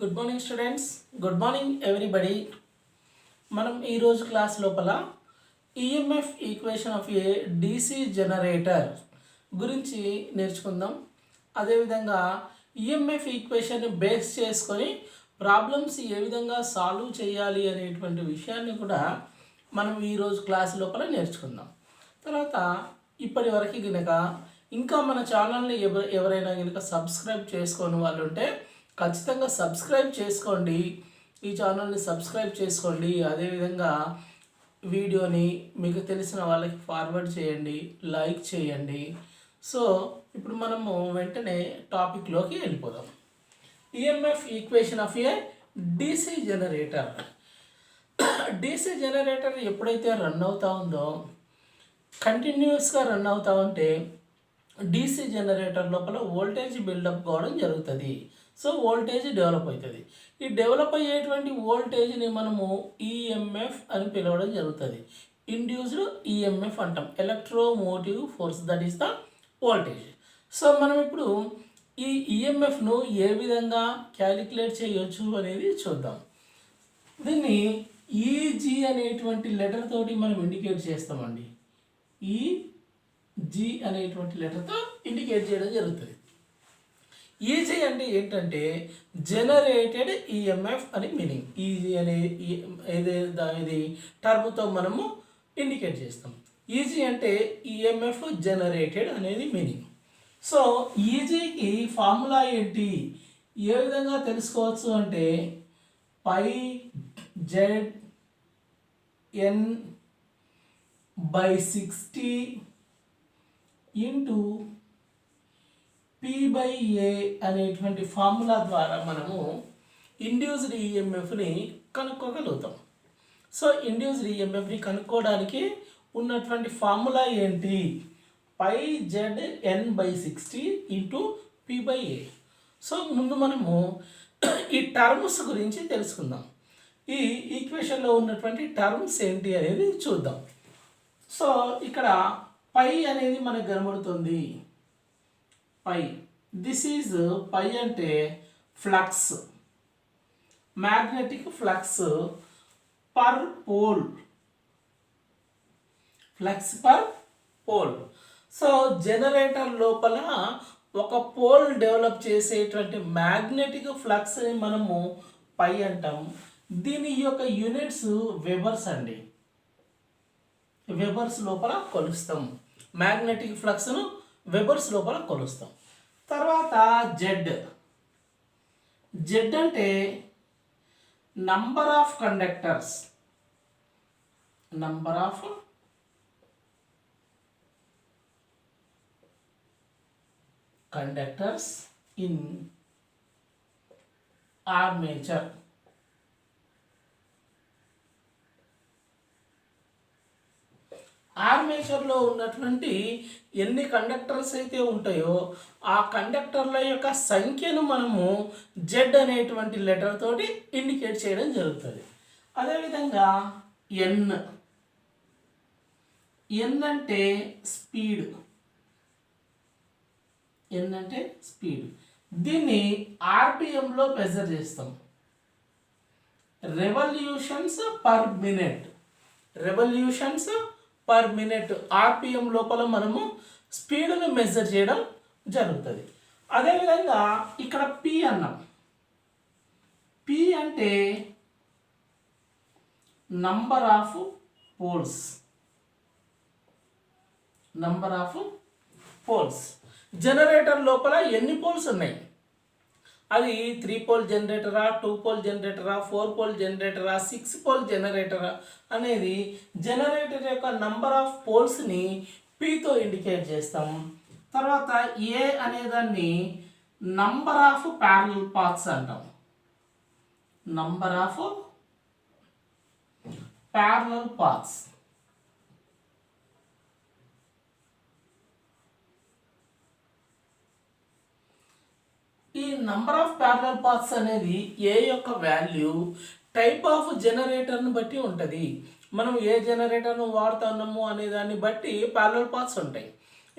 Good morning students, good morning everybody. మనం ఈరోజు class లోపల EMF equation of A DC generator గురించి నేర్చుకుందాం. అదేవిధంగా ఈఎంఎఫ్ ఈక్వేషన్ని బేస్ చేసుకొని ప్రాబ్లమ్స్ ఏ విధంగా సాల్వ్ చేయాలి అనేటువంటి విషయాన్ని కూడా మనం ఈరోజు క్లాస్ లోపల నేర్చుకుందాం. తర్వాత ఇప్పటి వరకు కనుక ఇంకా మన ఛానల్ని ఎవరైనా కనుక సబ్స్క్రైబ్ చేసుకొని వాళ్ళు ఉంటే ఖచ్చితంగా సబ్స్క్రైబ్ చేసుకోండి. ఈ ఛానల్ని సబ్స్క్రైబ్ చేసుకోండి. అదేవిధంగా వీడియోని మీకు తెలిసిన వాళ్ళకి ఫార్వర్డ్ చేయండి, లైక్ చేయండి. సో ఇప్పుడు మనము వెంటనే టాపిక్లోకి వెళ్ళిపోదాం. EMF equation of A DC generator. DC generator ఎప్పుడైతే రన్ అవుతూ ఉందో, కంటిన్యూస్గా రన్ అవుతూ ఉంటే డీసీ జనరేటర్ లోపల వోల్టేజ్ బిల్డప్ కావడం జరుగుతుంది. సో వోల్టేజ్ డెవలప్ అవుతుంది. ఈ డెవలప్ అయ్యేటువంటి వోల్టేజ్ని మనము ఈఎంఎఫ్ అని పిలవడం జరుగుతుంది. ఇండ్యూస్డ్ ఈఎంఎఫ్ అంటాం, electromotive force, that is the voltage. So మనం ఇప్పుడు ఈ ఈఎంఎఫ్ను ఏ విధంగా క్యాలిక్యులేట్ చేయొచ్చు అనేది చూద్దాం. దీన్ని ఈజీ అనేటువంటి లెటర్ తోటి మనం ఇండికేట్ చేస్తామండి. ఈజీ అనేటువంటి లెటర్తో ఇండికేట్ చేయడం జరుగుతుంది. ఈజీ అంటే ఏంటంటే జనరేటెడ్ ఈఎంఎఫ్ అని మీనింగ్. ఈజీ అనే ఇది టర్మ్తో మనము ఇండికేట్ చేస్తాం. ఈజీ అంటే ఈఎంఎఫ్ జనరేటెడ్ అనేది మీనింగ్. సో ఈజీకి ఫార్ములా ఏంటి, ఏ విధంగా తెలుసుకోవచ్చు అంటే phi Z N by 60 into P/A అనేటువంటి ఫార్ములా ద్వారా మనము ఇండ్యూస్డ్ ఈఎంఎఫ్ని కనుక్కోగలుగుతాం. సో ఇండ్యూస్డ్ ఈఎంఎఫ్ని కనుక్కోవడానికి ఉన్నటువంటి ఫార్ములా ఏంటి, phi Z N by 60 into P/A. So ముందు మనము ఈ టర్మ్స్ గురించి తెలుసుకుందాం. ఈ ఈక్వేషన్లో ఉన్నటువంటి టర్మ్స్ ఏంటి అనేది చూద్దాం. సో ఇక్కడ పై అనేది మనకు కనబడుతుంది. పై, దిస్ ఈజ్ పై అంటే flux, magnetic flux per pole, flux per pole. So generator లోపల ఒక పోల్ డెవలప్ చేసేటువంటి మ్యాగ్నెటిక్ ఫ్లక్స్ని మనము పై అంటాం. దీని యొక్క యూనిట్స్ వెబర్స్ అండి. వెబర్స్ లోపల కొలుస్తాం. మ్యాగ్నెటిక్ ఫ్లక్స్ను వెబర్స్ లోపల కొలుస్తాం. తర్వాత జెడ్. జెడ్ అంటే number of conductors, number of conductors in armature. ఆర్మేచర్లో ఉన్నటువంటి ఎన్ని కండక్టర్స్ అయితే ఉంటాయో ఆ కండక్టర్ల యొక్క సంఖ్యను మనము జెడ్ అనేటువంటి లెటర్ తోటి ఇండికేట్ చేయడం జరుగుతుంది. అదేవిధంగా ఎన్. ఎన్ అంటే స్పీడ్, ఎన్ అంటే స్పీడ్. దీన్ని ఆర్పిఎంలో మెజర్ చేస్తాం. Revolutions per minute, revolutions per minute RPM లోపల మనము స్పీడ్ను మెజర్ చేయడం జరుగుతుంది. అదేవిధంగా ఇక్కడ పి అన్నాం. పి అంటే number of poles, number of poles. Generator లోపల ఎన్ని పోల్స్ ఉన్నాయి, అది 3 పోల్ జనరేటరా, 2 పోల్ జనరేటరా, 4 పోల్ జనరేటరా, 6 పోల్ జనరేటరా అనేది జనరేటర్ యొక్క నంబర్ ఆఫ్ పోల్స్ని పీతో ఇండికేట్ చేస్తాం. తర్వాత ఏ అనేదాన్ని నంబర్ ఆఫ్ ప్యారలల్ పాత్స్ అంటాం. Number of parallel paths. ఈ నంబర్ ఆఫ్ ప్యారలల్ పాత్స్ అనేది ఏ యొక్క వాల్యూ టైప్ ఆఫ్ జనరేటర్ను బట్టి ఉంటుంది. మనం ఏ జనరేటర్ను వాడుతున్నాము అనే దాన్ని బట్టి ప్యారలల్ పాత్స్ ఉంటాయి.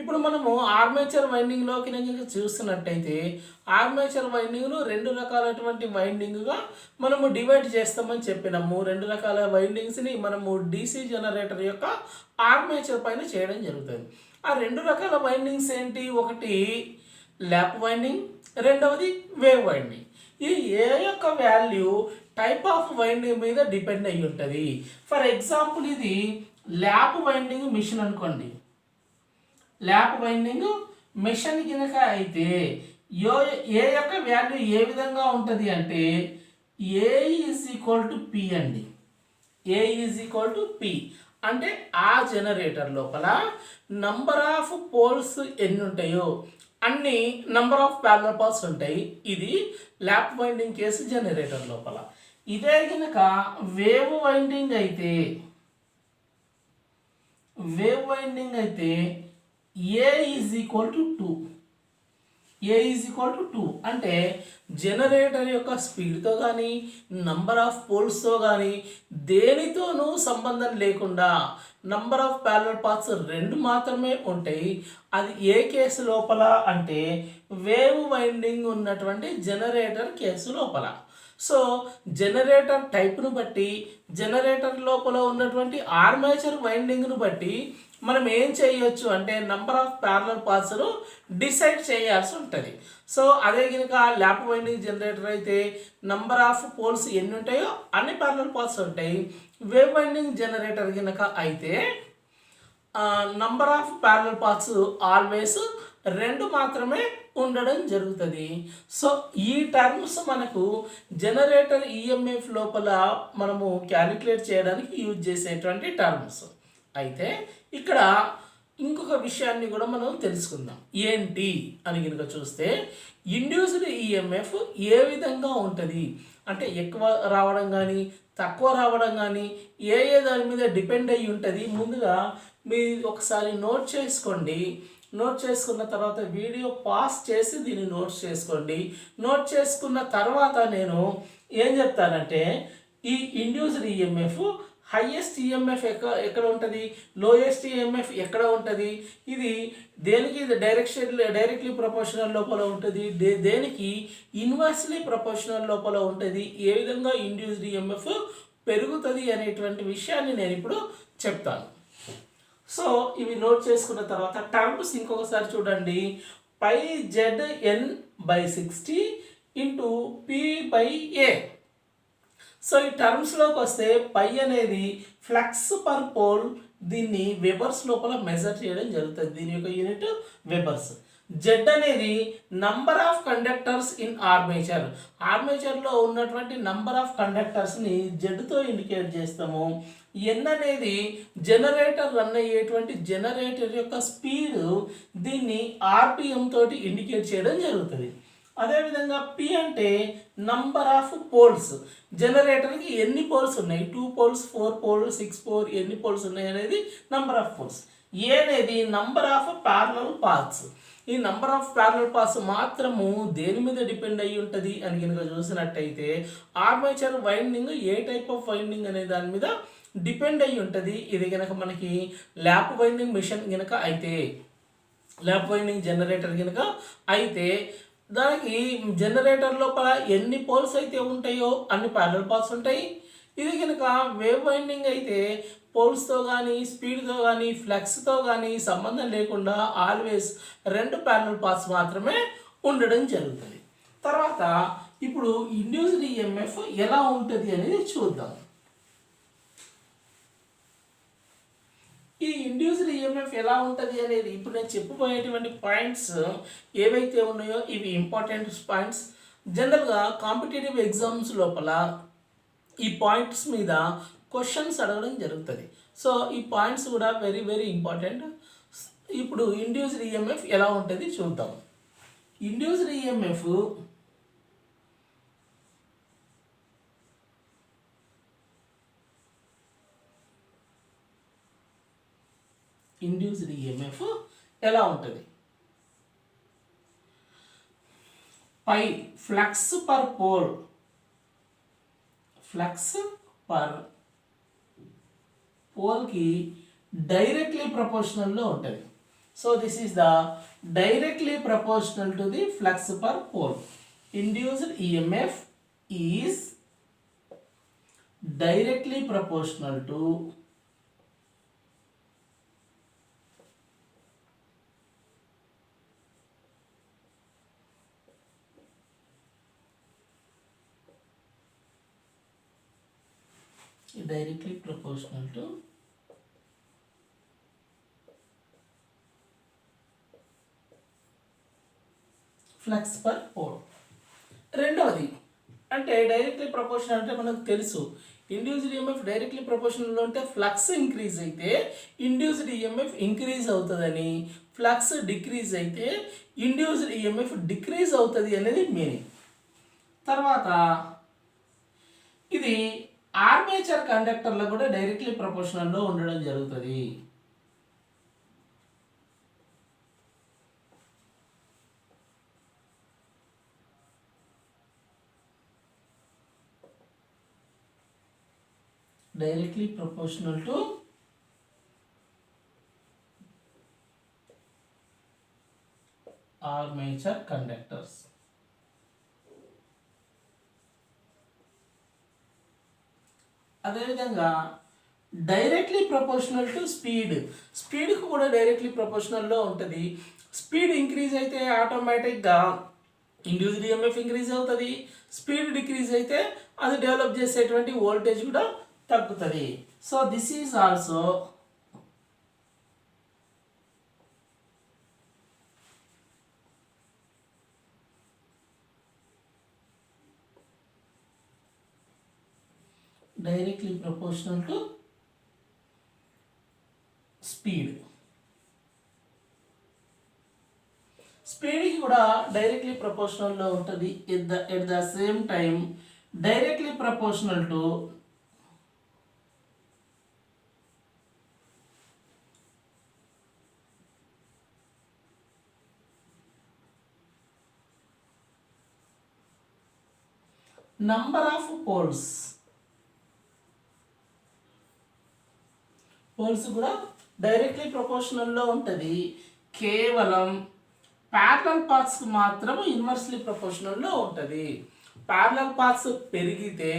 ఇప్పుడు మనము ఆర్మేచర్ వైండింగ్లోకి కనుక చూస్తున్నట్టయితే ఆర్మేచర్ వైండింగ్ను రెండు రకాలైనటువంటి వైండింగ్గా మనము డివైడ్ చేస్తామని చెప్పినాము. రెండు రకాల వైండింగ్స్ని మనము డీసీ జనరేటర్ యొక్క ఆర్మేచర్ పైన చేయడం జరుగుతుంది. ఆ రెండు రకాల వైండింగ్స్ ఏంటి? ఒకటి ల్యాప్ వైండింగ్, రెండవది వేవ్ వైండింగ్. ఈ ఏ యొక్క వాల్యూ టైప్ ఆఫ్ వైండింగ్ మీద డిపెండ్ అయ్యి ఉంటుంది. ఫర్ ఎగ్జాంపుల్ ఇది ల్యాప్ వైండింగ్ మిషన్ అనుకోండి. ల్యాప్ వైండింగ్ మిషన్ కనుక అయితే ఏ యొక్క వాల్యూ ఏ విధంగా ఉంటుంది అంటే ఏ ఈజ్ ఈక్వల్ టు పి అండి. ఏ ఈజ్ ఈక్వల్ టు పి అంటే ఆ జనరేటర్ లోపల నంబర్ ఆఫ్ పోల్స్ ఎన్ని ఉంటాయో అన్ని నంబర్ ఆఫ్ ప్యారలల్ పాత్స్ ఉంటాయి. ఇది ల్యాప్ వైండింగ్ కేసు జనరేటర్ లోపల. ఇదే కనుక వేవ్ వైండింగ్ అయితే A is equal to 2. A is equal to 2 అంటే జనరేటర్ యొక్క స్పీడ్తో కానీ నంబర్ ఆఫ్ పోల్స్తో కానీ దేనితోనూ సంబంధం లేకుండా నంబర్ ఆఫ్ ప్యారలల్ పాత్స్ రెండు మాత్రమే ఉంటాయి. అది ఏ కేసు లోపల అంటే వేవ్ వైండింగ్ ఉన్నటువంటి జనరేటర్ కేసు లోపల. సో జనరేటర్ టైప్ను బట్టి జనరేటర్ లోపల ఉన్నటువంటి ఆర్మేచర్ వైండింగ్ను బట్టి మనం ఏం చేయొచ్చు అంటే నంబర్ ఆఫ్ ప్యారలల్ పాత్స్ను డిసైడ్ చేయాల్సి ఉంటుంది. సో అదే కనుక ల్యాప్ వైండింగ్ జనరేటర్ అయితే నంబర్ ఆఫ్ పోల్స్ ఎన్ని ఉంటాయో అన్ని ప్యారలల్ పాత్స్ ఉంటాయి. వేవ్ వైండింగ్ జనరేటర్ కనుక అయితే number of parallel paths always రెండు మాత్రమే ఉండడం జరుగుతుంది. సో ఈ టర్మ్స్ మనకు జనరేటర్ ఈఎంఎఫ్ లోపల మనము క్యాలిక్యులేట్ చేయడానికి యూజ్ చేసేటువంటి టర్మ్స్. అయితే ఇక్కడ ఇంకొక విషయాన్ని కూడా మనం తెలుసుకుందాం. ఏంటి అని కనుక చూస్తే ఇండ్యూస్డ్ ఈఎంఎఫ్ ఏ విధంగా ఉంటుంది అంటే ఎక్కువ రావడం కానీ తక్కువ రావడం కానీ ఏ దాని మీద డిపెండ్ అయ్యి ఉంటుంది. ముందుగా మీరు ఒకసారి నోట్ చేసుకోండి. నోట్ చేసుకున్న తర్వాత వీడియో పాస్ చేసి దీన్ని నోట్స్ చేసుకోండి. నోట్ చేసుకున్న తర్వాత నేను ఏం చెప్తానంటే ఈ ఇండ్యూస్డ్ ఈఎంఎఫ్ హైయెస్ట్ ఈఎంఎఫ్ ఎక్కడ ఉంటుంది, లోయెస్ట్ ఈఎంఎఫ్ ఎక్కడ ఉంటుంది, ఇది దేనికి డైరెక్ట్లీ ప్రపోర్షనల్ లోపల ఉంటుంది, దేనికి ఇన్వర్స్లీ ప్రపోర్షనల్ లోపల ఉంటుంది, ఏ విధంగా ఇండ్యూస్డ్ ఈఎంఎఫ్ పెరుగుతుంది అనేటువంటి విషయాన్ని నేను ఇప్పుడు చెప్తాను. సో ఇవి నోట్ చేసుకున్న తర్వాత టర్మ్స్ ఇంకొకసారి చూడండి. పై ZN/60 ఇంటూ P/A. సో ఈ టర్మ్స్లోకి వస్తే పై అనేది ఫ్లక్స్ పర్ పోల్, దీన్ని వెబర్స్ లోపల మెజర్ చేయడం జరుగుతుంది. దీని యొక్క యూనిట్ వెబర్స్. జెడ్ అనేది number of conductors in armature. ఆర్మేచర్లో ఉన్నటువంటి నంబర్ ఆఫ్ కండక్టర్స్ని జెడ్తో ఇండికేట్ చేస్తాము. ఎన్ అనేది జనరేటర్ రన్ అయ్యేటువంటి జనరేటర్ యొక్క స్పీడ్, దీన్ని ఆర్పిఎం తోటి ఇండికేట్ చేయడం జరుగుతుంది. అదేవిధంగా పి అంటే నంబర్ ఆఫ్ పోల్స్. జనరేటర్కి ఎన్ని పోల్స్ ఉన్నాయి, 2 పోల్స్, 4 పోల్స్, 6 పోల్, ఎన్ని పోల్స్ ఉన్నాయి అనేది నంబర్ ఆఫ్ పోల్స్. ఏ అనేది నంబర్ ఆఫ్ ప్యారలల్ పాత్స్. ఈ నంబర్ ఆఫ్ ప్యారలల్ పాత్స్ మాత్రము దేని మీద డిపెండ్ అయ్యి ఉంటుంది అని కనుక చూసినట్టయితే armature winding A type of winding అనే దాని మీద డిపెండ్ అయ్యి ఉంటుంది. ఇది కనుక మనకి ల్యాప్ వైండింగ్ మిషన్ కనుక అయితే, ల్యాప్ వైండింగ్ జనరేటర్ కనుక అయితే దానికి జనరేటర్ లోపల ఎన్ని పోల్స్ అయితే ఉంటాయో అన్ని ప్యారలల్ పాత్స్ ఉంటాయి. ఇది కనుక వేవ్ వైండింగ్ అయితే పోల్స్తో కానీ స్పీడ్తో కానీ ఫ్లక్స్తో కానీ సంబంధం లేకుండా ఆల్వేస్ రెండు ప్యారలల్ పాత్స్ మాత్రమే ఉండడం జరుగుతుంది. తర్వాత ఇప్పుడు ఇండ్యూస్డ్ ఈఎంఎఫ్ ఎలా ఉంటుంది అనేది చూద్దాం. ఈ ఇండ్యూస్డ్ ఈఎంఎఫ్ ఎలా ఉంటుంది అనేది ఇప్పుడు నేను చెప్పబోయేటువంటి పాయింట్స్ ఏవైతే ఉన్నాయో ఇవి ఇంపార్టెంట్ పాయింట్స్. జనరల్గా కాంపిటేటివ్ ఎగ్జామ్స్ లోపల ఈ పాయింట్స్ మీద క్వశ్చన్స్ అడగడం జరుగుతుంది. సో ఈ పాయింట్స్ కూడా వెరీ వెరీ ఇంపార్టెంట్. ఇప్పుడు ఇండ్యూస్డ్ ఈఎంఎఫ్ ఎలా ఉంటుంది చూద్దాం. ఇండ్యూస్డ్ ఈఎంఎఫ్ ఎలా ఉంటుంది? Phi flux per pole, flux per పోల్కి డైరెక్ట్లీ ప్రపోర్షనల్లో ఉంటుంది. So this is the directly proportional to the flux per pole. Induced EMF is directly proportional to flux per pole. రెండవది అంటే డైరెక్ట్లీ ప్రపోర్షనల్ అంటే మనకు తెలుసు ఇండ్యూస్డ్ ఈఎంఎఫ్ డైరెక్ట్లీ ప్రపోర్షనల్లో ఉంటే flux increase అయితే ఇండ్యూస్డ్ ఈఎంఎఫ్ ఇంక్రీజ్ అవుతుందని, ఫ్లక్స్ డిక్రీజ్ అయితే induced EMF decrease అవుతుంది అనేది మీనింగ్. తర్వాత ఇది ఆర్మేచర్ కండక్టర్లో కూడా డైరెక్ట్లీ ప్రపోర్షనల్లో ఉండడం జరుగుతుంది. directly proportional to armature conductors. అదేవిధంగా డైరెక్ట్లీ ప్రపోర్షనల్ టు స్పీడ్కి కూడా డైరెక్ట్లీ ప్రపోర్షనల్లో ఉంటుంది. స్పీడ్ ఇంక్రీజ్ అయితే ఆటోమేటిక్గా ఇండ్యూస్డ్ ఈఎంఎఫ్ ఇంక్రీజ్ అవుతుంది. స్పీడ్ డిక్రీజ్ అయితే అది డెవలప్ చేసేటువంటి వోల్టేజ్ కూడా తగ్గుతుంది. So this is also directly proportional to స్పీడ్కి కూడా డైరెక్ట్లీ ప్రపోర్షనల్లో ఉంటుంది. At the same time directly proportional to number of poles కూడా డైరెక్ట్లీ ప్రపోర్షనల్లో ఉంటుంది. కేవలం ప్యారలల్ పాత్స్కి మాత్రం ఇన్వర్స్లీ ప్రపోర్షనల్లో ఉంటుంది. ప్యారలల్ పాత్స్ పెరిగితే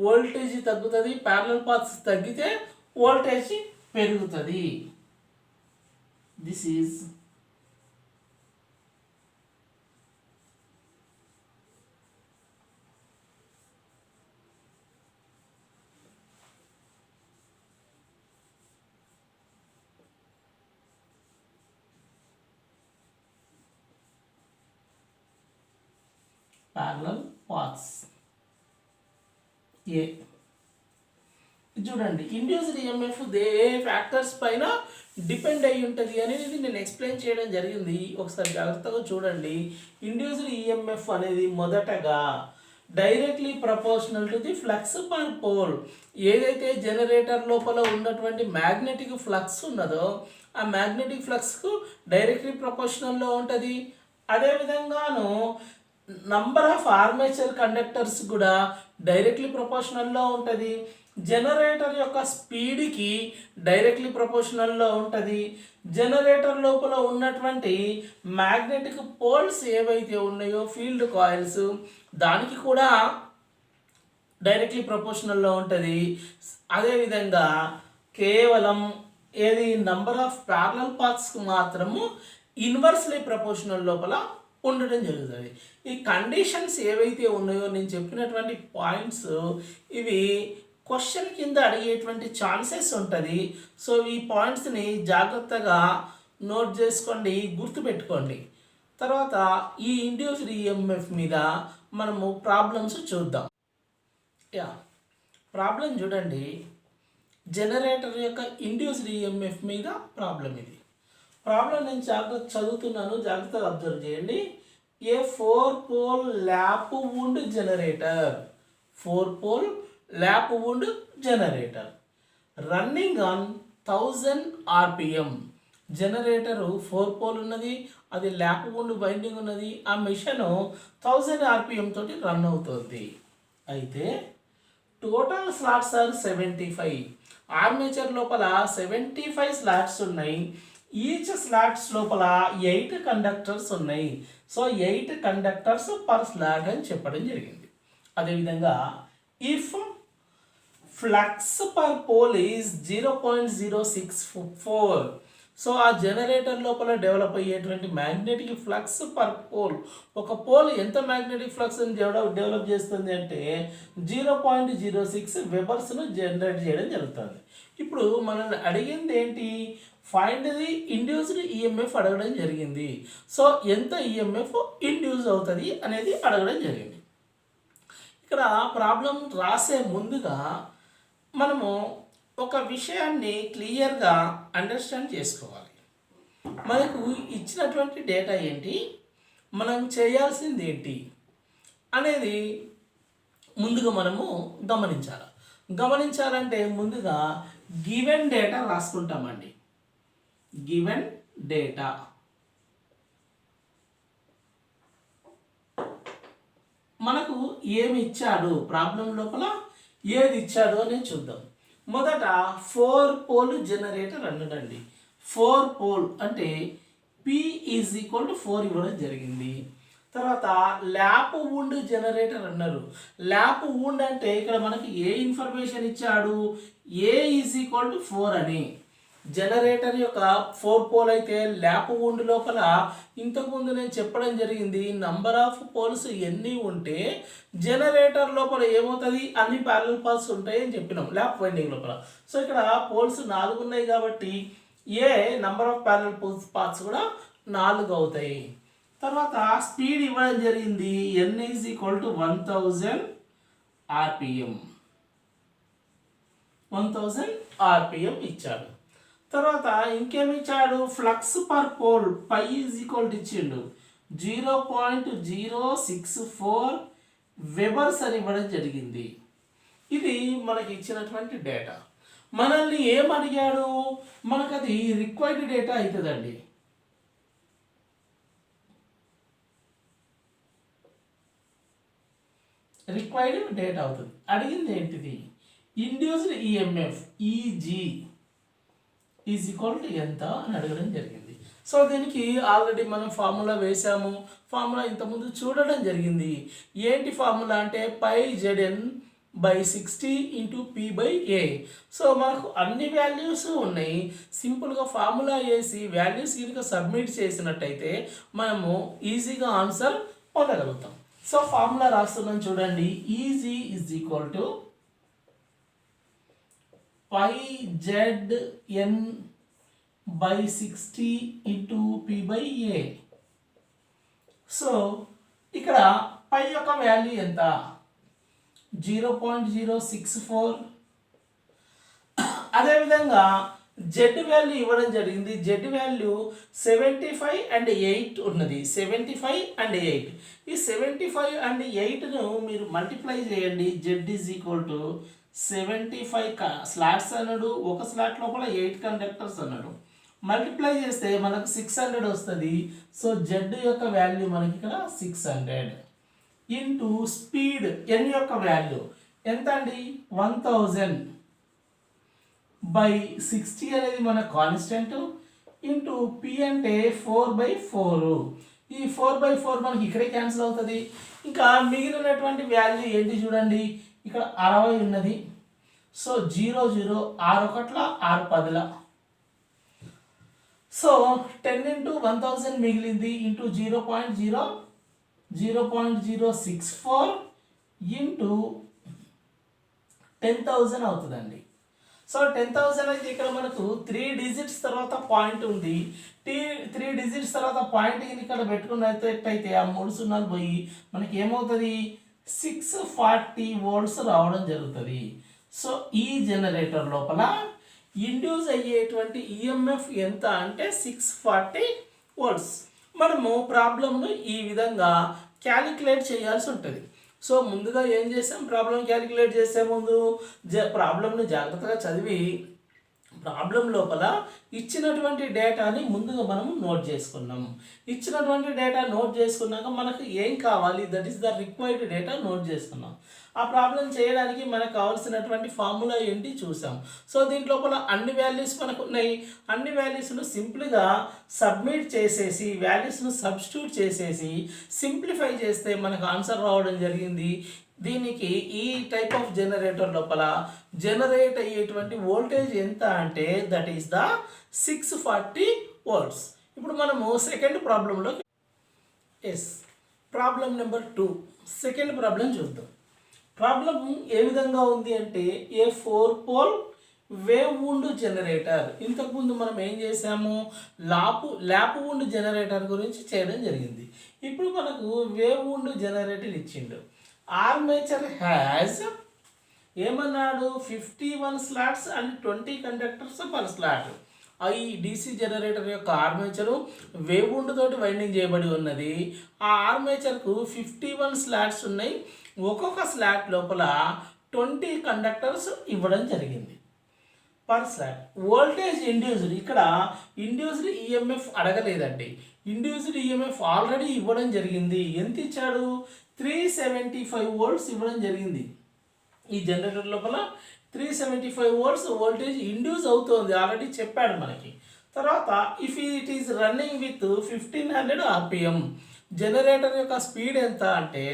వోల్టేజ్ తగ్గుతుంది, ప్యారలల్ పాత్స్ తగ్గితే వోల్టేజ్ పెరుగుతుంది. This is parallel paths. ఏ చూడండి ఇండ్యూస్డ్ ఈఎంఎఫ్ ఏ ఫ్యాక్టర్స్ పైన డిపెండ్ అయి ఉంటుంది అనేది నేను ఎక్స్ప్లెయిన్ చేయడం జరిగింది. ఒకసారి జాగ్రత్తగా చూడండి. ఇండ్యూస్డ్ ఈఎంఎఫ్ అనేది మొదటగా directly proportional to the flux per pole. ఏదైతే జనరేటర్ లోపల ఉన్నటువంటి మ్యాగ్నెటిక్ ఫ్లక్స్ ఉన్నదో ఆ మ్యాగ్నెటిక్ ఫ్లక్స్కు డైరెక్ట్లీ ప్రపోర్షనల్లో ఉంటుంది. అదేవిధంగాను నంబర్ ఆఫ్ ఆర్మేచర్ కండక్టర్స్ కూడా డైరెక్ట్లీ ప్రపోర్షనల్లో ఉంటుంది. జనరేటర్ యొక్క స్పీడ్కి డైరెక్ట్లీ ప్రపోర్షనల్లో ఉంటుంది. జనరేటర్ లోపల ఉన్నటువంటి మ్యాగ్నెటిక్ పోల్స్ ఏవైతే ఉన్నాయో ఫీల్డ్ కాయిల్స్ దానికి కూడా డైరెక్ట్లీ ప్రపోర్షనల్లో ఉంటుంది. అదేవిధంగా కేవలం ఏది నంబర్ ఆఫ్ ప్యారలల్ పాత్స్కి మాత్రము ఇన్వర్స్లీ ప్రపోర్షనల్ లోపల ఉండడం జరుగుతుంది. ఈ కండిషన్స్ ఏవైతే ఉన్నాయో నేను చెప్పినటువంటి పాయింట్స్ ఇవి క్వశ్చన్ కింద అడిగేటువంటి ఛాన్సెస్ ఉంటుంది. సో ఈ పాయింట్స్ని జాగ్రత్తగా నోట్ చేసుకోండి, గుర్తుపెట్టుకోండి. తర్వాత ఈ ఇండ్యూస్డ్ ఈఎంఎఫ్ మీద మనము ప్రాబ్లమ్స్ చూద్దాం. ప్రాబ్లం చూడండి. జనరేటర్ యొక్క ఇండ్యూస్డ్ ఈఎంఎఫ్ మీద ప్రాబ్లం ఇది. ప్రాబ్లం నేను చదువుతున్నాను, జాగ్రత్తగా అబ్జర్వ్ చేయండి. A 4 pole lap wound generator, 4 pole lap wound generator running on 1000 RPM. Generator 4 pole ఉన్నది, అది ల్యాప్ వూండ్ బైండింగ్ ఉన్నది. ఆ మిషన్ 1000 RPM తోటి రన్ అవుతుంది. అయితే టోటల్ స్లాట్స్ ఆర్ 75. ఆర్మేచర్ లోపల 75 స్లాట్స్ ఉన్నాయి. ఈచ్ స్లాట్స్ లోపల 8 కండక్టర్స్ ఉన్నాయి. సో 8 కండక్టర్స్ పర్ స్లాట్ అని చెప్పడం జరిగింది. అదేవిధంగా if flux per pole is 0.064, so ఆ జనరేటర్ లోపల డెవలప్ అయ్యేటువంటి మ్యాగ్నెటిక్ ఫ్లక్స్ పర్ పోల్, ఒక పోల్ ఎంత మ్యాగ్నెటిక్ ఫ్లక్స్ డెవలప్ చేస్తుంది అంటే 0.06 వెబర్స్ను జనరేట్ చేయడం జరుగుతుంది. ఇప్పుడు మనల్ని అడిగింది ఏంటి, ఫైండ్ ది ఇండ్యూస్డ్ ఈఎంఎఫ్ అడగడం జరిగింది. సో ఎంత ఈఎంఎఫ్ ఇండ్యూస్ అవుతుంది అనేది అడగడం జరిగింది. ఇక్కడ ప్రాబ్లం రాసే ముందుగా మనము ఒక విషయాన్ని క్లియర్గా అండర్స్టాండ్ చేసుకోవాలి. మనకు ఇచ్చినటువంటి డేటా ఏంటి, మనం చేయాల్సింది ఏంటి అనేది ముందుగా మనము గమనించాలంటే ముందుగా గివెన్ డేటా రాసుకుంటామండి. గివెన్ డేటా మనకు ఏమి ఇచ్చాడు, ప్రాబ్లం లోపల ఏది ఇచ్చాడు అనేది చూద్దాం. మొదట 4 పోల్ జనరేటర్ అన్నాడండి. 4 పోల్ అంటే P ఈజ్ ఈక్వల్ టు 4 ఇవ్వడం జరిగింది. తర్వాత ల్యాప్ వూండ్ జనరేటర్ అన్నారు. ల్యాప్ వూండ్ అంటే ఇక్కడ మనకి ఏ ఇన్ఫర్మేషన్ ఇచ్చాడు, ఏ ఈజ్ ఈక్వల్ టు 4 అని. జనరేటర్ యొక్క 4 పోల్ అయితే ల్యాప్ వూండ్ లోపల ఇంతకుముందు నేను చెప్పడం జరిగింది, నంబర్ ఆఫ్ పోల్స్ ఎన్ని ఉంటే జనరేటర్ లోపల ఏమవుతుంది, అన్ని ప్యారలల్ పాత్స్ ఉంటాయి అని చెప్పినాం ల్యాప్ వైండింగ్ లోపల. సో ఇక్కడ పోల్స్ 4 ఉన్నాయి కాబట్టి A number of parallel paths కూడా 4 అవుతాయి. తర్వాత స్పీడ్ ఇవ్వడం జరిగింది, n is equal to 1000 RPM. 1000 RPM ఇచ్చాడు. తర్వాత ఇంకేమి ఇచ్చాడు, flux per pole pi is equal to ఇచ్చిండు 0.064 వెబర్స్ అని ఇవ్వడం జరిగింది. ఇది మనకి ఇచ్చినటువంటి డేటా. మనల్ని ఏం అడిగాడు, మనకు అది రిక్వైర్డ్ డేటా అవుతుందండి. రిక్వైర్డ్ డేటా అవుతుంది. అడిగింది ఏంటిది, induced EMF easy is equal to ఎంత అని అడగడం జరిగింది. సో దీనికి ఆల్రెడీ మనం ఫార్ములా వేసాము. ఫార్ములా ఇంతకుముందు చూడడం జరిగింది. ఏంటి ఫార్ములా అంటే πZN/60 × P/A. సో మనకు అన్ని వాల్యూస్ ఉన్నాయి. సింపుల్గా ఫార్ములా వేసి వాల్యూస్ కనుక సబ్మిట్ చేసినట్టయితే మనము ఈజీగా ఆన్సర్ పొందగలుగుతాం. సో ఫార్ములా రాస్తున్నాం చూడండి, easy is equal to πZN/60 × P/A. So ఇక్కడ పై యొక్క వాల్యూ ఎంత, 0.064. అదేవిధంగా జెడ్ వాల్యూ ఇవ్వడం జరిగింది. జెడ్ వాల్యూ 75 and 8 ఉన్నది. 75 and 8. ఈ 75 and 8ను మీరు మల్టిప్లై చేయండి. Z is equal to 75 slots అన్నాడు, ఒక స్లాట్ లోపల 8 కండక్టర్స్ అన్నాడు. మల్టిప్లై చేస్తే మనకు 600 వస్తుంది. సో జెడ్ యొక్క వాల్యూ మనకి ఇక్కడ 600 ఇంటూ స్పీడ్ ఎన్ యొక్క వాల్యూ ఎంత అండి, 1000/60 అనేది మన కాన్స్టెంట్ ఇంటూ పి అంటే 4/4. ఈ 4/4 మనకి ఇక్కడే క్యాన్సిల్ అవుతుంది. ఇంకా మిగిలినటువంటి వాల్యూ ఏంటి చూడండి, ఇక్కడ 60 ఉన్నది. సో 0 0 6 1 6 10. సో 10 × 1000 మిగిలింది ఇంటూ 0.064 ఇంటూ 10,000 అవుతుందండి. సో 10,000 అయితే ఇక్కడ మనకు 3 డిజిట్స్ తర్వాత పాయింట్ ఉంది. 3 డిజిట్స్ తర్వాత పాయింట్ ఇక్కడ పెట్టుకున్నట్టయితే ఆ 3 సున్నాలు పోయి మనకి ఏమవుతుంది, 640 వోల్ట్స్ రావడం జరుగుతుంది. సో ఈ జనరేటర్ లోపల ఇండ్యూస్ అయ్యేటువంటి ఈఎంఎఫ్ ఎంత అంటే 640 వోల్ట్స్. మనము ప్రాబ్లమ్ను ఈ విధంగా క్యాలిక్యులేట్ చేయాల్సి ఉంటుంది. సో ముందుగా ఏం చేసాం, ప్రాబ్లం క్యాలిక్యులేట్ చేసే ముందు ప్రాబ్లమ్ని జాగ్రత్తగా చదివి ప్రాబ్లం లోపల ఇచ్చినటువంటి డేటాని ముందుగా మనము నోట్ చేసుకున్నాం. ఇచ్చినటువంటి డేటా నోట్ చేసుకున్నాక మనకు ఏం కావాలి, that is the required data note చేసుకున్నాం. ఆ ప్రాబ్లం చేయడానికి మనకు కావాల్సినటువంటి ఫార్ములా ఏంటి చూసాం. సో దీంట్ లోపల అన్ని వాల్యూస్ మనకు ఉన్నాయి. అన్ని వాల్యూస్ను సింపుల్గా సబ్మిట్ చేసేసి వాల్యూస్ను సబ్స్టిట్యూట్ చేసేసి సింప్లిఫై చేస్తే మనకు ఆన్సర్ రావడం జరిగింది. దీనికి ఈ టైప్ ఆఫ్ జనరేటర్ లోపల జనరేట్ అయ్యేటువంటి వోల్టేజ్ ఎంత అంటే దట్ ఈస్ ద 640 వోల్ట్స్. ఇప్పుడు మనము సెకండ్ ప్రాబ్లంలో ప్రాబ్లం నెంబర్ 2 సెకండ్ ప్రాబ్లం చూద్దాం. ప్రాబ్లం ఏ విధంగా ఉంది అంటే ఏ 4 పోల్ వేవ్ వూండ్ జనరేటర్. ఇంతకుముందు మనం ఏం చేసాము, ల్యాప్ వూండ్ జనరేటర్ గురించి చేయడం జరిగింది. ఇప్పుడు మనకు వేవ్ వూండ్ జనరేటర్ ఇచ్చిండు. ఆర్మేచర్ హ్యాస్ ఏమన్నాడు, 51 slots and 20 conductors per slot. ఈ డీసీ జనరేటర్ యొక్క ఆర్మేచరు వేవ్ వూండ్ తోటి వైండింగ్ చేయబడి ఉన్నది. ఆ ఆర్మేచర్కు 51 స్లాట్స్ ఉన్నాయి. ఒక్కొక్క స్లాట్ లోపల 20 కండక్టర్స్ ఇవ్వడం జరిగింది పర్ స్లాట్. వోల్టేజ్ ఇండ్యూస్డ్, ఇక్కడ ఇండ్యూస్డ్ ఈఎంఎఫ్ అడగలేదండి. ఇండ్యూస్డ్ ఈఎంఎఫ్ ఆల్రెడీ ఇవ్వడం జరిగింది. ఎంత ఇచ్చాడు, 375 వోల్ట్స్ ఇవ్వడం జరిగింది. ఈ జనరేటర్ లోపల 375 వోల్ట్స్ వోల్టేజ్ ఇండ్యూస్ అవుతుంది, ఆల్రెడీ చెప్పాడు మనకి. తర్వాత if it is running with 1500 RPM, generator యొక్క స్పీడ్ ఎంత అంటే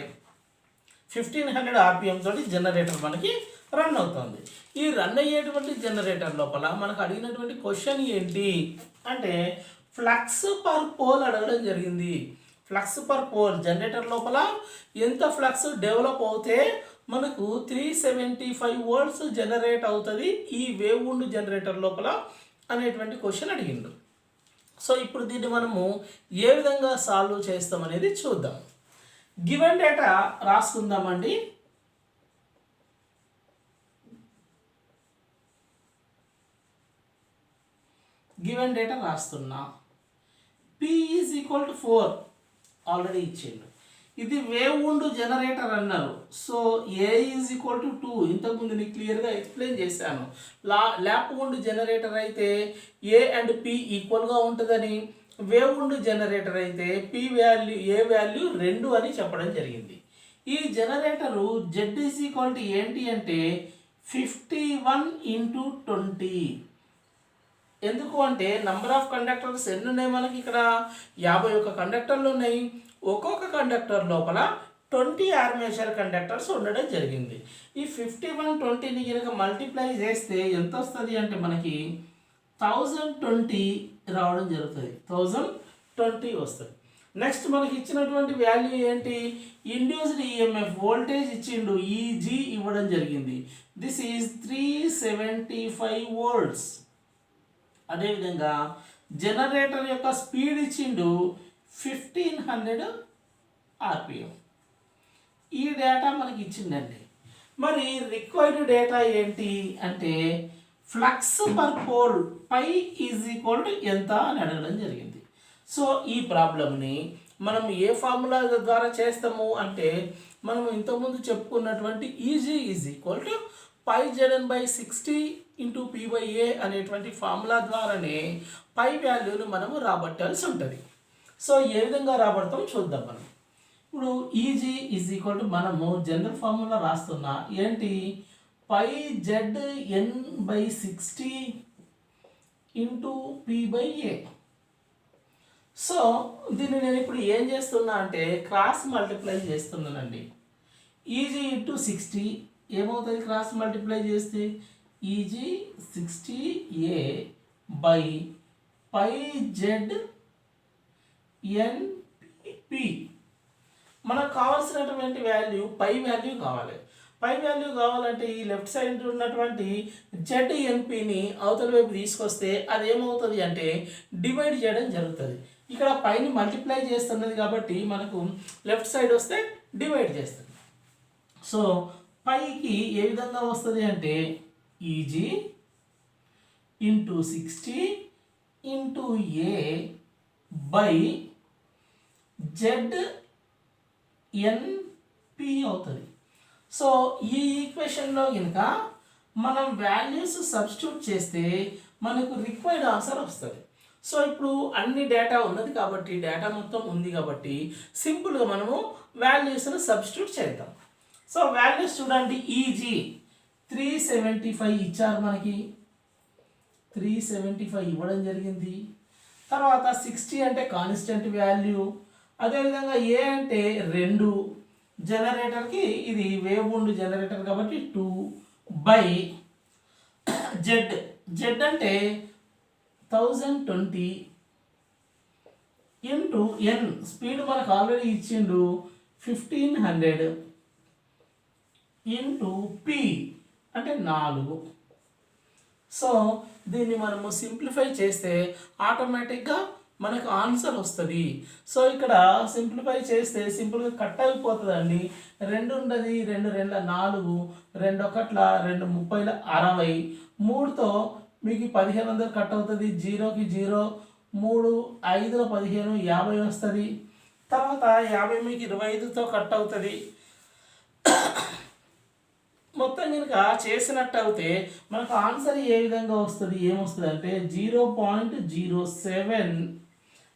1500 ఆర్పిఎం తోటి జనరేటర్ మనకి రన్ అవుతుంది. ఈ రన్ అయ్యేటువంటి జనరేటర్ లోపల మనకు అడిగినటువంటి క్వశ్చన్ ఏంటి అంటే ఫ్లక్స్ పర్ పోల్ అడగడం జరిగింది. ఫ్లక్స్ పర్ పోల్ జనరేటర్ లోపల ఎంత ఫ్లక్స్ డెవలప్ అవుతే మనకు 375 వోల్ట్స్ జనరేట్ అవుతుంది ఈ వేవ్ వూండ్ జనరేటర్ లోపల అనేటువంటి క్వశ్చన్ అడిగిండు. సో ఇప్పుడు దీన్ని మనము ఏ విధంగా సాల్వ్ చేస్తాం అనేది చూద్దాం. గివెన్ డేటా రాసుకుందామండి. గివెన్ డేటా రాస్తున్నా. P is equal to 4 already ఇచ్చిండు. ఇది వేవ్ వూండ్ జనరేటర్ అన్నారు. So A is equal to 2 ఇంతకుముందు నీకు క్లియర్గా ఎక్స్ప్లెయిన్ చేశాను. ల్యాప్ వూండ్ జనరేటర్ అయితే ఏ అండ్ పి ఈక్వల్గా ఉంటుందని, వేవ్ వూండ్ జనరేటర్ అయితే పి వాల్యూ ఏ వాల్యూ 2 అని చెప్పడం జరిగింది. ఈ generator Z is equal to ఏంటి అంటే 51 × 20. ఎందుకు అంటే నంబర్ ఆఫ్ కండక్టర్స్ ఎన్ని ఉన్నాయి మనకి, ఇక్కడ 51 కండక్టర్లు ఉన్నాయి. ఒక్కొక్క కండక్టర్ లోపల 20 ఆర్మేచర్ కండక్టర్స్ ఉండడం జరిగింది. ఈ 51 20ని కనుక మల్టిప్లై చేస్తే ఎంత వస్తుంది అంటే మనకి 1020 రావడం జరుగుతుంది. 1020 వస్తుంది. నెక్స్ట్ మనకి ఇచ్చినటువంటి వాల్యూ ఏంటి, ఇండ్యూస్డ్ ఈఎంఎఫ్ వోల్టేజ్ ఇచ్చిండు, ఈజీ ఇవ్వడం జరిగింది. This is 375 volts. అదేవిధంగా జనరేటర్ యొక్క స్పీడ్ ఇచ్చిండు 1500 ఆర్పిఎం. ఈ డేటా మనకి ఇచ్చిందండి. మరి రిక్వైర్డ్ డేటా ఏంటి అంటే flux per pole pi is equal to ఎంత అని అడగడం జరిగింది. సో ఈ ప్రాబ్లమ్ని మనం ఏ ఫార్ములా ద్వారా చేస్తాము అంటే మనం ఇంతకుముందు చెప్పుకున్నటువంటి easy is equal to πZn/60 × P/A అనేటువంటి ఫార్ములా ద్వారానే పై వాల్యూను మనము రాబట్టాల్సి ఉంటుంది. సో ఏ విధంగా రాబడతాం చూద్దాం. మనం ఇప్పుడు ఈజీ ఈజ్ ఈక్వల్ టు మనము జనరల్ ఫార్ములా రాస్తున్నా ఏంటి, πZn/60 × P/A. సో దీన్ని నేను ఇప్పుడు ఏం చేస్తున్నా అంటే క్రాస్ మల్టిప్లై చేస్తున్నానండి. ఈజీ × 60 ఏమవుతుంది క్రాస్ మల్టిప్లై చేస్తే, ఈజీ 60A / πZnP. మనకు కావాల్సినటువంటి వాల్యూ పై వాల్యూ కావాలి. పై వాల్యూ కావాలంటే ఈ లెఫ్ట్ సైడ్ ఉన్నటువంటి ZnPని అవతల వైపు తీసుకొస్తే అది ఏమవుతుంది అంటే డివైడ్ చేయడం జరుగుతుంది. ఇక్కడ పైని మల్టిప్లై చేస్తున్నది కాబట్టి మనకు లెఫ్ట్ సైడ్ వస్తే డివైడ్ చేస్తుంది. సో పైకి ఏ విధంగా వస్తుంది అంటే ఈజీ × 60 × A / ZnP అవుతుంది. సో ఈ ఈక్వేషన్లో కనుక మనం వాల్యూస్ సబ్స్టిట్యూట్ చేస్తే మనకు రిక్వైర్డ్ ఆన్సర్ వస్తుంది. సో ఇప్పుడు అన్ని డేటా ఉన్నది కాబట్టి, డేటా మొత్తం ఉంది కాబట్టి సింపుల్గా మనము వాల్యూస్ను సబ్స్టిట్యూట్ చేద్దాం. సో వాల్యూస్ చూడండి, ఈజీ 375 ఇచ్చారు మనకి, 375 ఇవ్వడం జరిగింది. తర్వాత 60 అంటే కాన్స్టెంట్ వాల్యూ, అదేవిధంగా ఏ అంటే 2, జనరేటర్కి ఇది వేవ్ ఉండు జనరేటర్ కాబట్టి 2 బై జెడ్ అంటే 1020 ఇంటూ ఎన్, స్పీడ్ మనకు ఆల్రెడీ ఇచ్చిండు 1500 ఇంటూ పి అంటే 4. సో దీన్ని మనము సింప్లిఫై చేస్తే ఆటోమేటిక్గా మనకు ఆన్సర్ వస్తుంది. సో ఇక్కడ సింప్లిఫై చేస్తే సింపుల్గా కట్ అయిపోతుందండి. 2 ఉండదు, 2 2 4, 2 1 2 30 60, 3తో మీకు 1500 కట్ అవుతుంది, 0కి 0, 3 5లో 15 50 వస్తుంది. తర్వాత 50 మీకు 25తో కట్ అవుతుంది. మొత్తం కనుక చేసినట్టు అయితే మనకు ఆన్సర్ ఏ విధంగా వస్తుంది, ఏమొస్తుంది అంటే 0.07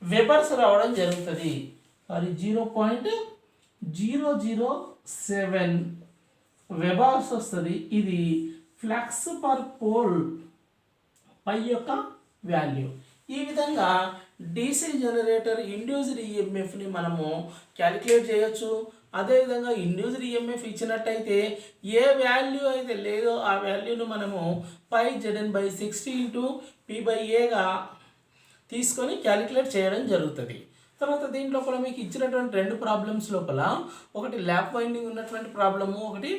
వెబర్స్ రావడం జరుగుతుంది. సారీ 0.007 వెబర్స్ వస్తుంది. ఇది ఫ్లక్స్ పర్ పోల్ పై యొక్క వాల్యూ. ఈ విధంగా డీసీ జనరేటర్ ఇండ్యూస్డ్ ఈఎంఎఫ్ని మనము క్యాలిక్యులేట్ చేయొచ్చు. అదేవిధంగా ఇండ్యూస్డ్ ఈఎంఎఫ్ ఇచ్చినట్టయితే ఏ వాల్యూ అయితే లేదో ఆ వాల్యూను మనము πZN/60 ఇంటూ P/Aగా తీసుకొని క్యాలిక్యులేట్ చేయడం జరుగుతుంది. తర్వాత దీంట్లో కూడా మీకు ఇచ్చినటువంటి 2 ప్రాబ్లమ్స్ లోపల ఒకటి ల్యాప్ వైండింగ్ ఉన్నటువంటి ప్రాబ్లము, ఒకటి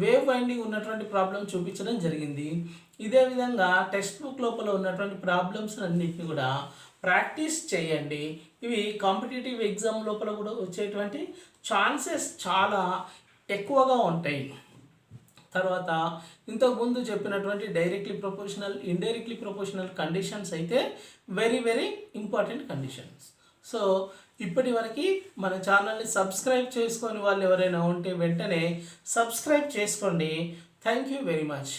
వేవ్ వైండింగ్ ఉన్నటువంటి ప్రాబ్లం చూపించడం జరిగింది. ఇదే విధంగా టెక్స్ట్ బుక్ లోపల ఉన్నటువంటి ప్రాబ్లమ్స్ అన్నింటినీ కూడా ప్రాక్టీస్ చేయండి. ఇవి కాంపిటేటివ్ ఎగ్జామ్ లోపల కూడా వచ్చేటువంటి ఛాన్సెస్ చాలా ఎక్కువగా ఉంటాయి. తర్వాత ఇంతకుముందు చెప్పినటువంటి directly proportional, indirectly proportional conditions అయితే very very important conditions. So ఇప్పటి వరకు మన ఛానల్ని సబ్స్క్రైబ్ చేసుకొని వాళ్ళు ఎవరైనా ఉంటే వెంటనే సబ్స్క్రైబ్ చేసుకోండి. Thank you very much.